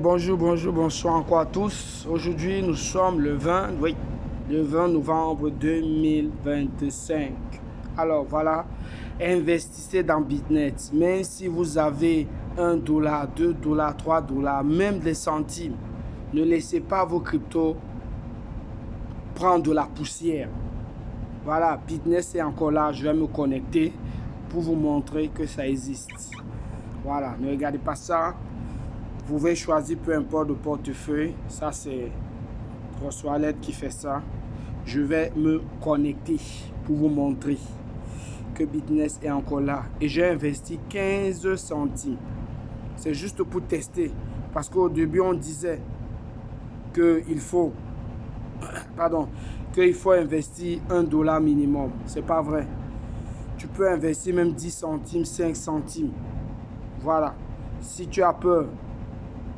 Bonjour, bonsoir encore à tous. Aujourd'hui, nous sommes le 20 novembre 2025. Alors voilà, investissez dans Bitnet. Même si vous avez $1, $2, $3, même des centimes, ne laissez pas vos cryptos prendre de la poussière. Voilà, Bitnet est encore là. Je vais me connecter pour vous montrer que ça existe. Voilà, ne regardez pas ça. Vous pouvez choisir peu importe le portefeuille. Ça, c'est Trust qui fait ça. Je vais me connecter pour vous montrer que Bitnet est encore là. Et j'ai investi 15 centimes. C'est juste pour tester. Parce qu'au début, on disait qu'il faut, qu'il faut investir $1 minimum. C'est pas vrai. Tu peux investir même 10 centimes, 5 centimes. Voilà. Si tu as peur,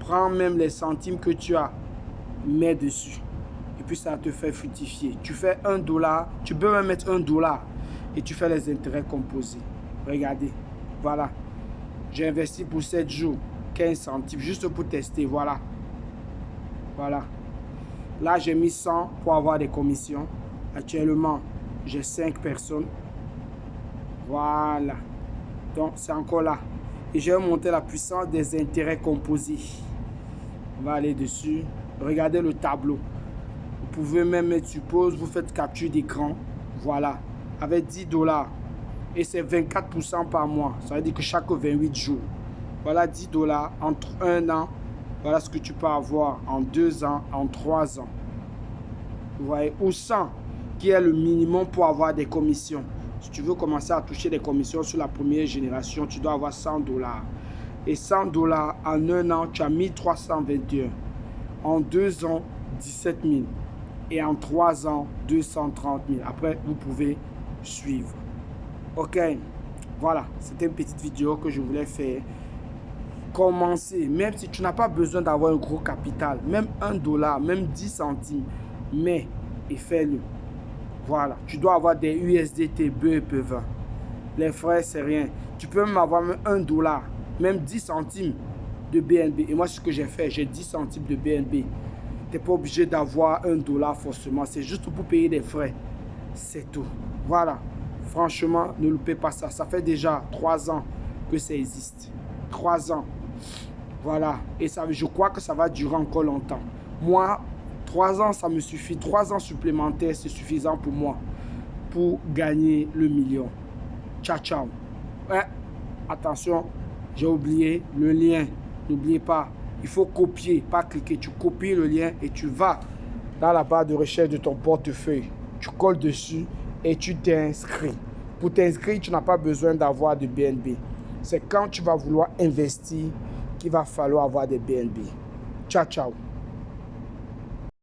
prends même les centimes que tu as, mets dessus. Et puis ça te fait fructifier. Tu fais $1, tu peux même mettre $1 et tu fais les intérêts composés. Regardez, voilà. J'ai investi pour 7 jours, 15 centimes, juste pour tester, voilà. Voilà. Là, j'ai mis 100 pour avoir des commissions. Actuellement, j'ai 5 personnes. Voilà. Donc, c'est encore là. Et je vais monter la puissance des intérêts composés. On va aller dessus. Regardez le tableau. Vous pouvez même mettre sur pause. Vous faites capture d'écran. Voilà. Avec $10. Et c'est 24% par mois. Ça veut dire que chaque 28 jours. Voilà $10 entre 1 an. Voilà ce que tu peux avoir en 2 ans, en 3 ans. Vous voyez. Ou 100 qui est le minimum pour avoir des commissions. Si tu veux commencer à toucher des commissions sur la première génération, tu dois avoir $100. Et $100 en 1 an, tu as 1321. En 2 ans, 17 000. Et en 3 ans, 230 000. Après, vous pouvez suivre. Ok, voilà, c'était une petite vidéo que je voulais faire. Commencer, même si tu n'as pas besoin d'avoir un gros capital, même $1, même 10 centimes, mais et fais-le. Voilà, tu dois avoir des USDT, BEP20. Les frais, c'est rien. Tu peux même avoir même $1, même 10 centimes de BNB. Et moi, ce que j'ai fait, j'ai 10 centimes de BNB. Tu n'es pas obligé d'avoir $1 forcément. C'est juste pour payer des frais. C'est tout. Voilà. Franchement, ne loupez pas ça. Ça fait déjà 3 ans que ça existe. 3 ans. Voilà. Et ça, je crois que ça va durer encore longtemps. Moi, 3 ans, ça me suffit. 3 ans supplémentaires, c'est suffisant pour moi. Pour gagner le million. Ciao, ciao. Ouais. Attention, j'ai oublié le lien. N'oubliez pas, il faut copier, pas cliquer. Tu copies le lien et tu vas dans la barre de recherche de ton portefeuille. Tu colles dessus et tu t'inscris. Pour t'inscrire, tu n'as pas besoin d'avoir de BNB. C'est quand tu vas vouloir investir qu'il va falloir avoir des BNB. Ciao, ciao.